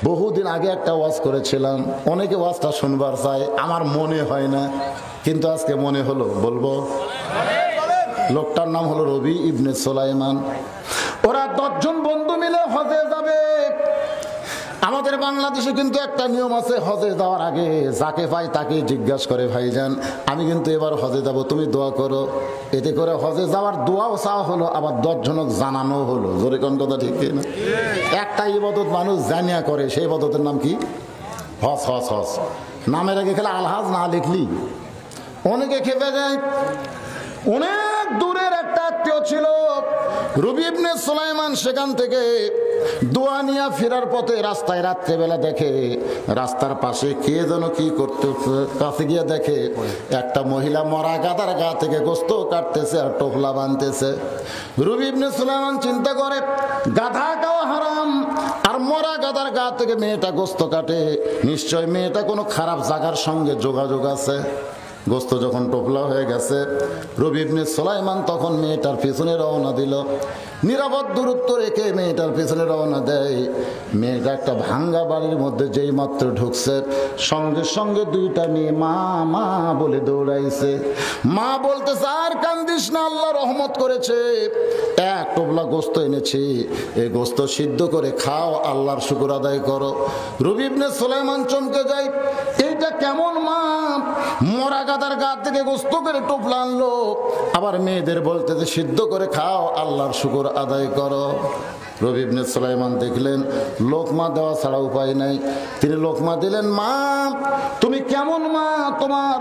বহুদিন আগে একটা ওয়াজ করেছিলাম, অনেকে ওয়াজটা শুনবার চায়, আমার মনে হয় না, কিন্তু আজকে মনে হলো বলবো। লোকটার নাম হলো রবি ইবনে সুলাইমান। ওরা 10 জন বন্ধু মিলে হজে যাবে। আমাদের বাংলাদেশে কিন্তু একটা নিয়ম আছে, হজে যাওয়ার আগে যাকে পাই তাকে জিজ্ঞাসা করে, ভাইজান আমি কিন্তু এবার হজে যাব, তুমি দোয়া করো। এতে করে হজে যাওয়ার দোয়াও চাওয়া হলো, আবার 10 জনক জানানো হলো। জোরে কোন কথা ঠিক না? একটা ইবাদত মানুষ জানিয়া করে, সেই ইবাদতের নাম কি? হজ। হজ হজ নামের আগে খেলে আলহাজ না লিখলি অনেকে খেপে যায়। অনেক দূরের একটা আত্মীয় ছিল রবি ইবনে সুলাইমান, সেখান থেকে দোয়া নিয়ে ফেরার পথে রাস্তায় রাত্রেবেলা দেখে রাস্তার পাশে কে যেন কি করতে, কাছে গিয়ে দেখে একটা মহিলা মরা গাদার গা থেকে গোস্ত কাটতেছে আর টোপলা বানতেছে। রবি ইবনে সুলাইমান চিন্তা করে, গাধা খাওয়া হারাম আর মরা গাদার গা থেকে মেয়েটা গোস্ত কাটে, নিশ্চয় মেয়েটা কোনো খারাপ জায়গার সঙ্গে যোগাযোগ আছে। গোস্ত যখন টোপলা হয়ে গেছে, রবি ইবনে সুলাইমান তখন মেয়েটার পিছনে রওনা দিল। নিরাপদ দূরত্ব রেখে মেয়েটার পিছনে রওনা দেয়। মেয়েটা একটা ভাঙ্গা বাড়ির মধ্যে যেই মাত্র ঢুকছে, সঙ্গে সঙ্গে 2টা মেয়ে মা মা বলে দৌড়াইছে। মা বলতেছে, আর কান্দিস না, আল্লাহ রহমত করেছে, 1 টোপলা গোস্ত এনেছি, এই গোস্ত সিদ্ধ করে খাও, আল্লাহর শুকর আদায় করো। রবি ইবনে সুলাইমান চমকে যায়, এইটা কেমন মা? মরা গাদার গা থেকে গোস্ত করে টোপলা আনলো, আবার মেয়েদের বলতেছে সিদ্ধ করে খাও, আল্লাহর শুকর আদায় করো। রবি ইবনে সুলাইমান দেখলেন লোকমা দেওয়া ছাড়া উপায় নাই, তিনি লোকমা দিলেন। মা তুমি কেমন মা? তোমার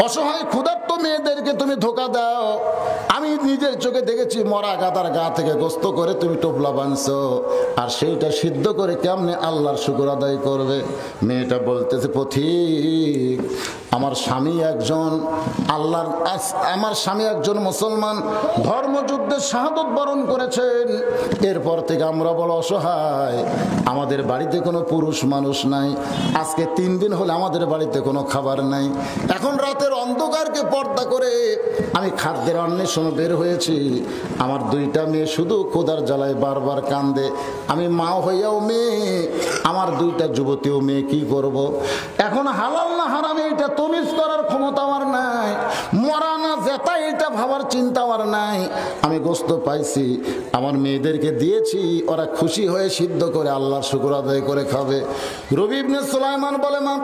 অসহায় ক্ষুধার্ত মেয়েদেরকে তুমি ধোকা দাও। আমি নিজের চোখে দেখেছি মরা গাদার গা থেকে গোস্ত করে তুমি টোপলা বানছো, আর সেইটা সিদ্ধ করে কেমনে আল্লাহর শুকর আদায় করবে? মেয়েটা বলতেছে, পথিক আমার স্বামী একজন আল্লাহর, আমার স্বামী একজন মুসলমান, ধর্মযুদ্ধে শাহাদত বরণ করেছেন। এরপর থেকে আমরা বড় অসহায়, আমাদের বাড়িতে কোনো পুরুষ মানুষ নাই। আজকে 3 দিন হলে আমাদের বাড়িতে কোনো খাবার নাই। এখন রাতের অন্ধকারকে পর্দা করে আমি খাদ্যের অন্বেষণে বের হয়েছি। আমার 2টা মেয়ে শুধু ক্ষুধার জ্বালায় বারবার কান্দে। আমি মা হইয়াও মেয়ে, আমার 2টা যুবতীও মেয়ে, কি করব? এখন হালাল না হারাম এটা তমিজ করার ক্ষমতা আমার নাই, মরা না জেতা এটা ভাবার চিন্তা আমার নাই। আমি গোস্ত পাইছি, আমার মেয়েদেরকে দিয়েছি, ওরা খুশি হয়ে সিদ্ধ করে আল্লাহর শুকর আদায় করে খাবে। রবি ইবনে সুলাইমান বলে, মা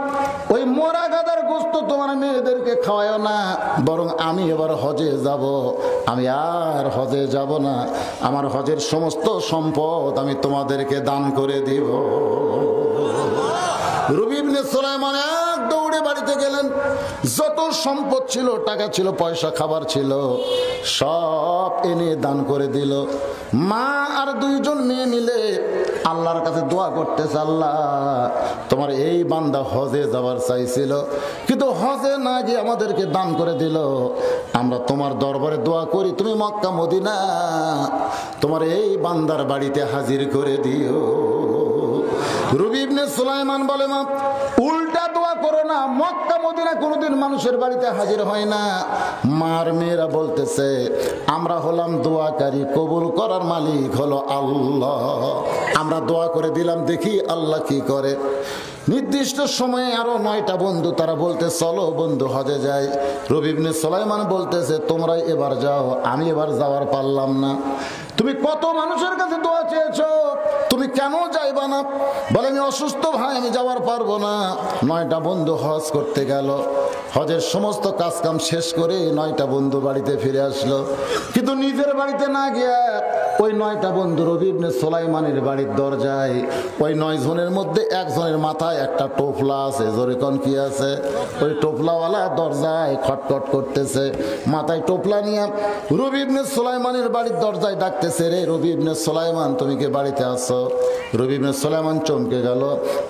ওই মরা গাদার গোস্ত তোমার মেয়েদেরকে খাওয়ায় না, বরং আমি এবার হজে যাব, আমি আর হজে যাব না, আমার হজের সমস্ত সম্পদ আমি তোমাদেরকে দান করে দিব। রবি ইবনে সুলাইমান এক দৌড়ে বাড়িতে গেলেন। যত সম্পদ ছিল, টাকা ছিল, পয়সা, খাবার ছিল, সব এনে দান করে দিল। মা আর 2 জন মেয়ে মিলে আল্লাহর কাছে দোয়া করতেছে, আল্লাহ তোমার এই বান্দা হজে যাবার চাইছিল, কিন্তু হজে না গিয়ে আমাদেরকে দান করে দিল। আমরা তোমার দরবারে দোয়া করি, তুমি মক্কা মদিনা তোমার এই বান্দার বাড়িতে হাজির করে দিও। রবি ইবনে সুলাইমান বলে, মা উল্টা দোয়া করো না, মক্কা মদিনা কোনোদিন মানুষের বাড়িতে হাজির হয় না। মার মেয়েরা বলতেছে, আমরা হলাম দোয়াকারী, কবুল করার মালিক হলো আল্লাহ, আমরা দোয়া করে দিলাম, দেখি আল্লাহ কি করে। নির্দিষ্ট সময়ে আরো 9টা বন্ধু, তারা বলতে চলো বন্ধু হজে যাই। রবি ইবনে সুলাইমান বলতেছে, তোমরাই এবার যাও, আমি এবার যাওয়ার পারলাম না। তুমি কত মানুষের কাছে দোয়া চেয়েছো, তুমি কেন যাইবা না? বলে, আমি অসুস্থ ভাই, আমি যাওয়ার পারবো না। 9টা বন্ধু হজ করতে গেল, হজের সমস্ত কাজ কাম শেষ করে 9টা বন্ধু বাড়িতে ফিরে আসলো, কিন্তু নিজের বাড়িতে না গিয়ে ওই 9টা বন্ধু রবি ইবনে সুলাইমানের বাড়ির দরজায়, ওই 9 জনের মধ্যে 1 জনের মাথায় একটা টোপলা আছে। জোরে কোন কি আছে? ওই টোপলাওয়ালা দরজায় খটখট করতেছে, মাথায় টোপলা নিয়ে রবি ইবনে সুলাইমানের বাড়ির দরজায় ডাকতেছে, রে রবি ইবনে সুলাইমান তুমি কি বাড়িতে আছো? রবি ইবনে সুলাইমান চমকে গেল,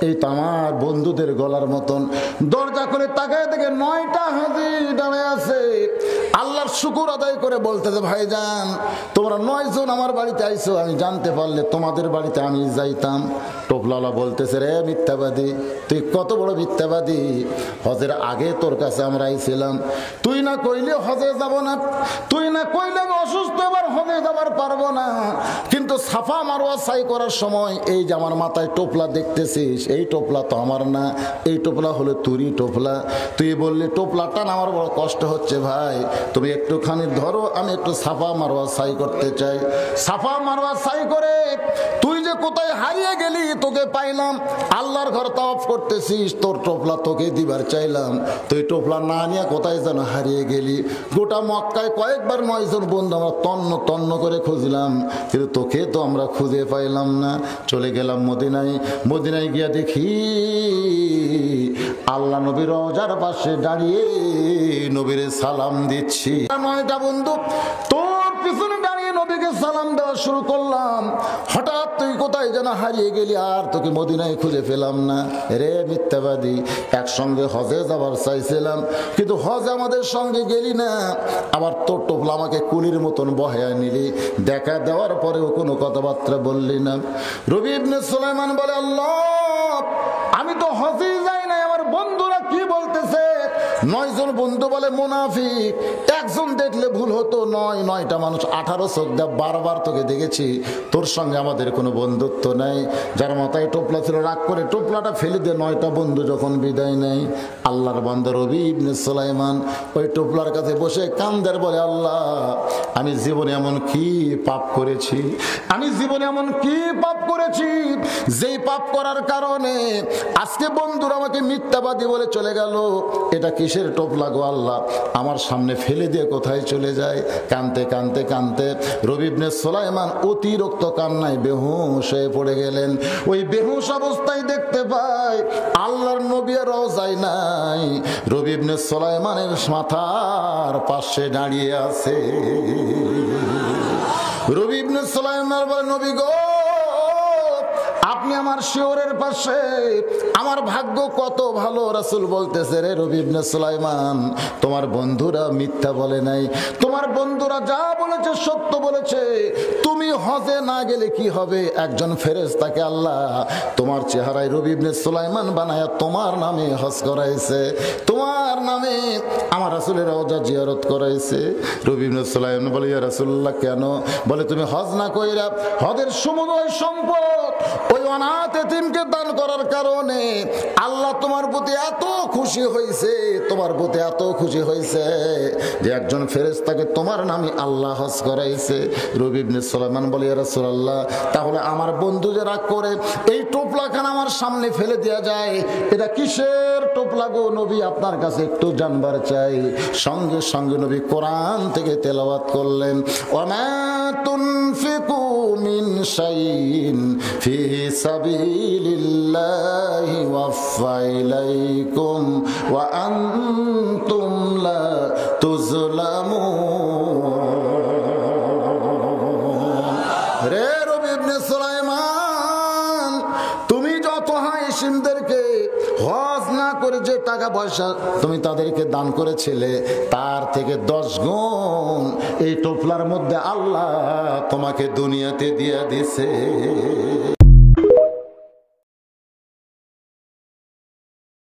এই তো আমার বন্ধুদের গলার মতন। দরজা করে তাকায় দেখে 9টা হাজি দাঁড়ায় আছে, আল্লাহর শুকর আদায় করে বলতেছে, ভাইজান তোমরা 9 জন আমার বাড়িতে আইছো, আমি জানতে পারলে তোমাদের বাড়িতে আমি যাইতাম। টোপলাওয়ালা বলতেছে, রে মিথ্যাবাদী, তুই কত বড় মিথ্যাবাদী, হজের আগে তোর কাছে আমরা আইছিলাম, তুই না কইলে হজে যাব না, তুই না কইলে আমি অসুস্থ, এবার হজে যাবার পারবো না, কিন্তু সাফা মারওয়া সাই করার সময় এই যে আমার মাথায় টোপলা দেখতেছিস, এই টোপলা তো আমার না, এই টোপলা হলো তুরই টোপলা। তুই বললি টোপলাটা না, আমার বড় কষ্ট হচ্ছে ভাই, তুমি একটুখানি ধরো, আমি একটু সাফা মারওয়া সাই করতে চাই। সাফা মারওয়া সাই করে তুই যে কোথায় হারিয়ে গেলি, তোকে পাইলাম, আল্লাহর ঘর তাওয়াফ করতেছিস, তোর টোপলা তোকে দিবার চাইলাম, তুই টোপলা না নিয়ে কোথায় যেন হারিয়ে গেলি। গোটা মক্কায় কয়েকবার 9 জন বন্ধু আমরা তন্ন তন্ন করে খুঁজলাম, কিন্তু তোকে তো আমরা খুঁজে পাইলাম না। চলে গেলাম মদিনায়, মদিনায় গিয়া দেখি আল্লাহ নবীর রওজার পাশে দাঁড়িয়ে নবীরে সালাম দিচ্ছি। 9টা বন্ধু তোর পিছনে দাঁড়িয়ে নবীকে সালাম দেওয়া শুরু করলাম। হঠাৎ তুই কোথায় যেন হারিয়ে গেলি, আর তোকে মদিনায় খুঁজে পেলাম না। রে মিথ্যাবাদী, একসঙ্গে হজে যাবার চাইছিলাম, কিন্তু হজ আমাদের সঙ্গে গেলি না, আবার তোর টোপলা আমাকে কুলির মতন বহায়া নিলি, দেখা দেওয়ার পরেও কোনো কথাবার্তা বললি না। রবি ইবনে সুলাইমান বলে, আল্লাহ আমি তো হজেই যাই নাই, আমার বন্ধুরা কি বলতেছে? 9 জন বন্ধু বলে মুনাফিক, একজন দেখলে ভুল হতো, 9টা মানুষ 18 চোখ দিয়ে বারবার তোকে দেখেছি, তোর সঙ্গে আমাদের কোনো বন্ধুত্ব নাই। যার মাথায় টোপলা ছিল রাগ করে টোপলাটা ফেলে দিয়ে 9টা বন্ধু যখন বিদায় নেয়, আল্লাহর বান্দা রবি ইবনে সুলাইমান ওই টোপলার কাছে বসে কান্দের বলে, আল্লাহ আমি জীবনে এমন কি পাপ করেছি, আমি জীবনে এমন কি পাপ করেছি, যেই পাপ করার কারণে আজকে বন্ধুরা আমাকে মিথ্যাবাদী বলে চলে গেল। এটা কিসের টোপলা গো আল্লাহ, আমার সামনে ফেলে দিয়ে কোথায় চলে যায়। কানতে কানতে কানতে রবি ইবনে সুলাইমান অতিরিক্ত কান্নায় বেহুশ হয়ে পড়ে গেলেন। ওই বেহুশ অবস্থায় দেখতে পায় আল্লাহর নবী রওজায় নাই, রবি ইবনে সুলাইমানের মাথার পাশে দাঁড়িয়ে আছে। রবি ইবনে সুলাইমান বলে, নবী গো আপনি আমার শিওরের পাশে, আমার ভাগ্য কত ভালো। রাসূল বলতেছে, রে রবি ইবনে সুলাইমান, তোমার বন্ধুরা মিথ্যা বলে নাই, তোমার বন্ধুরা যা বলেছে সত্য বলেছে। তুমি হজে না গেলে কি হবে, একজন ফেরেশতাকে আল্লাহ তোমার চেহারায় রবি ইবনে সুলাইমান বানায়া তোমার নামে হজ করাইছে, তোমার নামে আমার রাসূলের রওজা জিয়ারত করাইছে। রবি ইবনে সুলাইমান বলে, ইয়া রাসূলুল্লাহ কেন? বলে, তুমি হজ না কইরা হজের সমুদয় সম্পদ ওই অনাথ এতিমকে দান করার কারণে আল্লাহ তোমার প্রতি এত খুশি হয়েছে, তোমার প্রতি এত খুশি হয়েছে যে একজন ফেরেশতাকে তোমার নামে আল্লাহ হজ করাইছে। রবি ইবনে সুলাইমান বলে, ইয়া রাসূলুল্লাহ তাহলে আমার বন্ধু যে রাগ করে এই টোপলাখানা আমার সামনে ফেলে দেওয়া যায়, এটা কিসের টোপলা গো নবী, আপনার কাছে একটু জানবার চাই। সঙ্গে সঙ্গে নবী কোরআন থেকে তেলাওয়াত করলেন, ওয়ামা তুনফিকু মিন শাইইন ফি সাবিলিল্লাহি ওয়াফা ইলাইকুম ওয়া আনতুম লা তুজলামুন। রে রবি ইবনে সুলাইমান, তুমি যত হাইশিমদেরকে হজ না করে যে টাকা পয়সা তুমি তাদেরকে দান করেছিলে, তার থেকে 10 গুণ এই টোপলার মধ্যে আল্লাহ তোমাকে দুনিয়াতে দিয়ে দিছে।